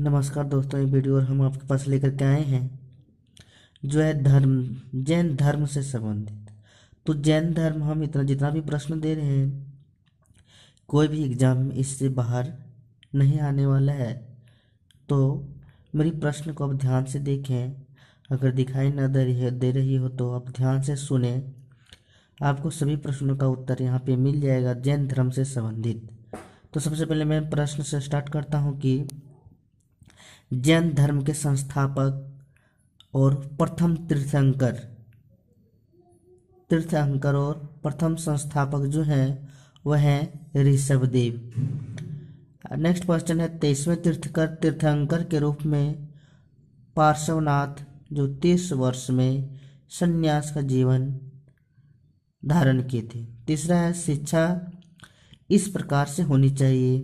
नमस्कार दोस्तों, ये वीडियो हम आपके पास लेकर के आए हैं जो है धर्म, जैन धर्म से संबंधित। तो जैन धर्म हम इतना जितना भी प्रश्न दे रहे हैं, कोई भी एग्जाम में इससे बाहर नहीं आने वाला है। तो मेरी प्रश्न को आप ध्यान से देखें। अगर दिखाई न दे रही हो तो आप ध्यान से सुने। आपको सभी प्रश्नों का उत्तर यहाँ पे मिल जाएगा जैन धर्म से संबंधित। तो सबसे पहले मैं प्रश्न से स्टार्ट करता हूँ कि जैन धर्म के संस्थापक और प्रथम तीर्थंकर और प्रथम संस्थापक जो हैं वह हैं ऋषभदेव। नेक्स्ट क्वेश्चन है 23वें तीर्थंकर के रूप में पार्श्वनाथ जो 30 वर्ष में संन्यास का जीवन धारण किए थे। तीसरा है शिक्षा इस प्रकार से होनी चाहिए,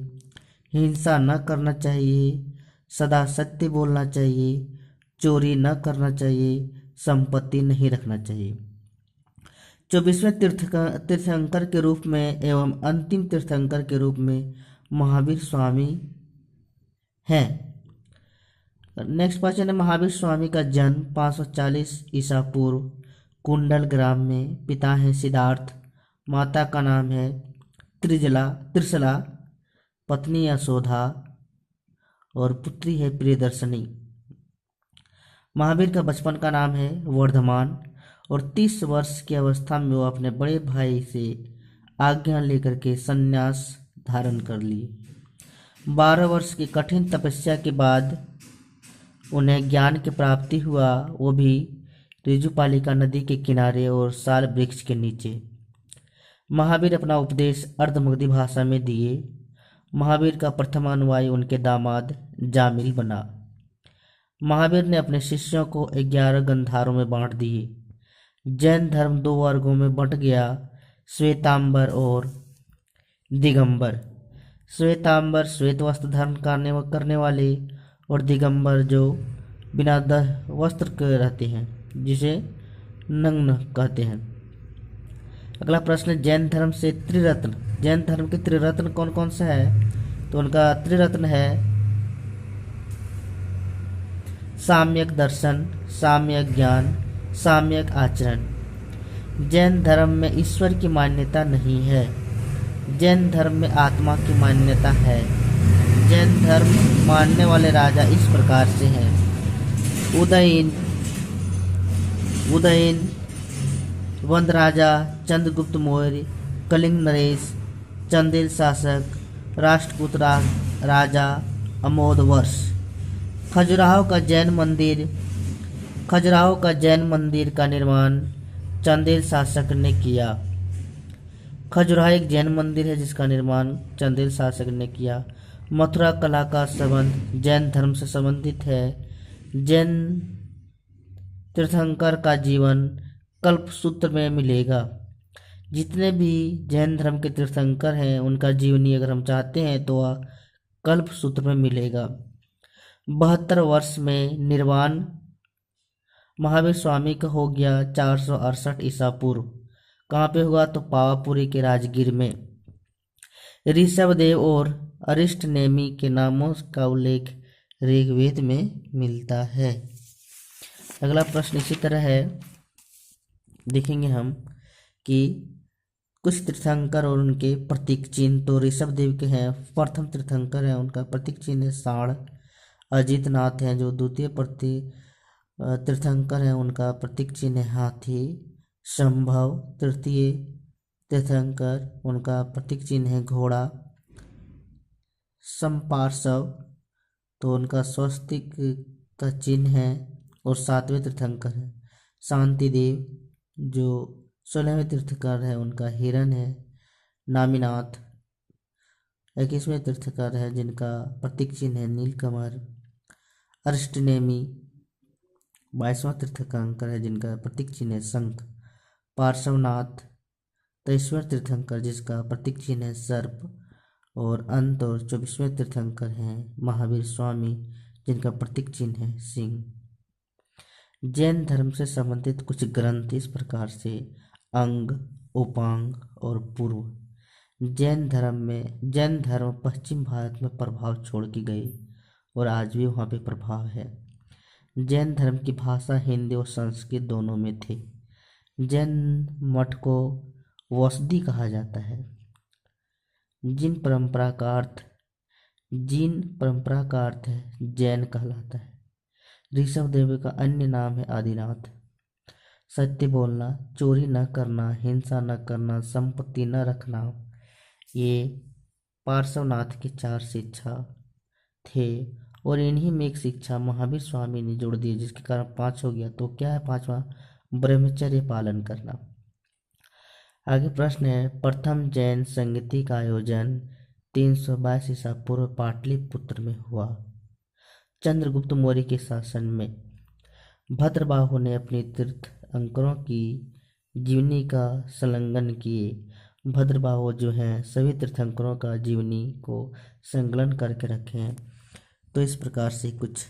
हिंसा न करना चाहिए, सदा सत्य बोलना चाहिए, चोरी न करना चाहिए, संपत्ति नहीं रखना चाहिए। 24वें तीर्थंकर के रूप में एवं अंतिम तीर्थंकर के रूप में महावीर स्वामी हैं। नेक्स्ट क्वेश्चन है महावीर स्वामी का जन्म 540 ईसा पूर्व कुंडल ग्राम में। पिता है सिद्धार्थ, माता का नाम है त्रिशला, पत्नी यशोधा और पुत्री है प्रियदर्शनी। महावीर का बचपन का नाम है वर्धमान और 30 वर्ष की अवस्था में वो अपने बड़े भाई से आज्ञा लेकर के संन्यास धारण कर लिए। 12 वर्ष की कठिन तपस्या के बाद उन्हें ज्ञान की प्राप्ति हुआ, वो भी ऋजुपालिका नदी के किनारे और साल वृक्ष के नीचे। महावीर अपना उपदेश अर्धमगधी भाषा में दिए। महावीर का प्रथम अनुयायी उनके दामाद जामिल बना। महावीर ने अपने शिष्यों को 11 गंधारों में बांट दिए। जैन धर्म 2 वर्गों में बंट गया, श्वेतांबर और दिगंबर। श्वेतांबर श्वेत वस्त्र धारण करने वाले और दिगंबर जो बिना वस्त्र के रहते हैं, जिसे नग्न कहते हैं। अगला प्रश्न जैन धर्म से त्रिरत्न, जैन धर्म के त्रिरत्न कौन कौन सा है? तो उनका त्रिरत्न है साम्यक दर्शन, साम्यक ज्ञान, साम्यक आचरण। जैन धर्म में ईश्वर की मान्यता नहीं है। जैन धर्म में आत्मा की मान्यता है। जैन धर्म मानने वाले राजा इस प्रकार से हैं: उदयन वंद राजा, चंद्रगुप्त मौर्य, कलिंग नरेश, चंदेल शासक, राष्ट्रकूट राजा, अमोद वर्ष। खजुराहो का जैन मंदिर का निर्माण चंदेल शासक ने किया। खजुराहो एक जैन मंदिर है जिसका निर्माण चंदेल शासक ने किया। मथुरा कला का संबंध जैन धर्म से संबंधित है। जैन तीर्थंकर का जीवन कल्पसूत्र में मिलेगा। जितने भी जैन धर्म के तीर्थंकर हैं उनका जीवनी अगर हम चाहते हैं तो वह कल्पसूत्र में मिलेगा। 72 वर्ष में निर्वाण महावीर स्वामी का हो गया 468 ईसा पूर्व। कहाँ पे हुआ? तो पावापुरी के राजगीर में। ऋषभदेव और अरिष्टनेमी के नामों का उल्लेख ऋग्वेद में मिलता है। अगला प्रश्न इसी तरह है, देखेंगे हम कि कुछ तीर्थंकर और उनके प्रतीक चिन्ह। तो ऋषभदेव के हैं, प्रथम तीर्थंकर हैं, उनका प्रतीक चिन्ह है सांड। अजितनाथ हैं जो द्वितीय तीर्थंकर हैं, उनका प्रतीक चिन्ह है हाथी। संभव तृतीय तीर्थंकर, उनका प्रतीक चिन्ह है घोड़ा। संपार्श्व तो उनका स्वस्तिक का चिन्ह है और 7वें तीर्थंकर है। शांतिदेव जो 16वें तीर्थंकर है, उनका हिरण है। नामीनाथ 21वें तीर्थंकर है जिनका प्रतीक चिन्ह है नीलकमल। अरिष्टनेमी 22वां तीर्थंकर है जिनका प्रतीक चिन्ह है शंख। पार्श्वनाथ 23वें तीर्थंकर जिसका प्रतीक चिन्ह है सर्प। और 24वें तीर्थंकर हैं महावीर स्वामी जिनका प्रतीक चिन्ह है सिंह। जैन धर्म से संबंधित कुछ ग्रंथ इस प्रकार से: अंग, उपांग और पूर्व। जैन धर्म पश्चिम भारत में प्रभाव छोड़ के गए और आज भी वहाँ पे प्रभाव है। जैन धर्म की भाषा हिंदी और संस्कृत दोनों में थी। जैन मठ को वसदी कहा जाता है। जिन परंपरा का अर्थ है जैन कहलाता है। ऋषभ देव का अन्य नाम है आदिनाथ। सत्य बोलना, चोरी न करना, हिंसा न करना, संपत्ति न रखना, ये पार्श्वनाथ के 4 शिक्षा थे। और इन्हीं में एक शिक्षा महावीर स्वामी ने जोड़ दी, जिसके कारण 5 हो गया। तो क्या है 5वां? ब्रह्मचर्य पालन करना। आगे प्रश्न है, प्रथम जैन संगति का आयोजन 322 ईसा पूर्व पाटलिपुत्र में हुआ। चंद्रगुप्त मौर्य के शासन में भद्रबाहु ने अपनी तीर्थंकरों की जीवनी का संलग्न किए। भद्रबाहु जो हैं सभी तीर्थंकरों का जीवनी को संकलन करके रखे हैं। तो इस प्रकार से कुछ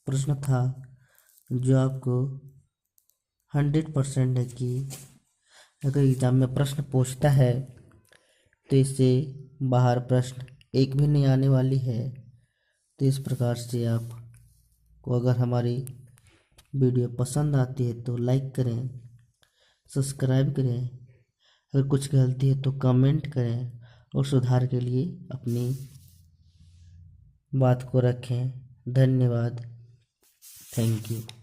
प्रश्न था जो आपको 100% है कि अगर एग्जाम में प्रश्न पूछता है तो इससे बाहर प्रश्न एक भी नहीं आने वाली है। तो इस प्रकार से आपको अगर हमारी वीडियो पसंद आती है तो लाइक करें, सब्सक्राइब करें। अगर कुछ गलती है तो कमेंट करें और सुधार के लिए अपनी बात को रखें। धन्यवाद। Thank you.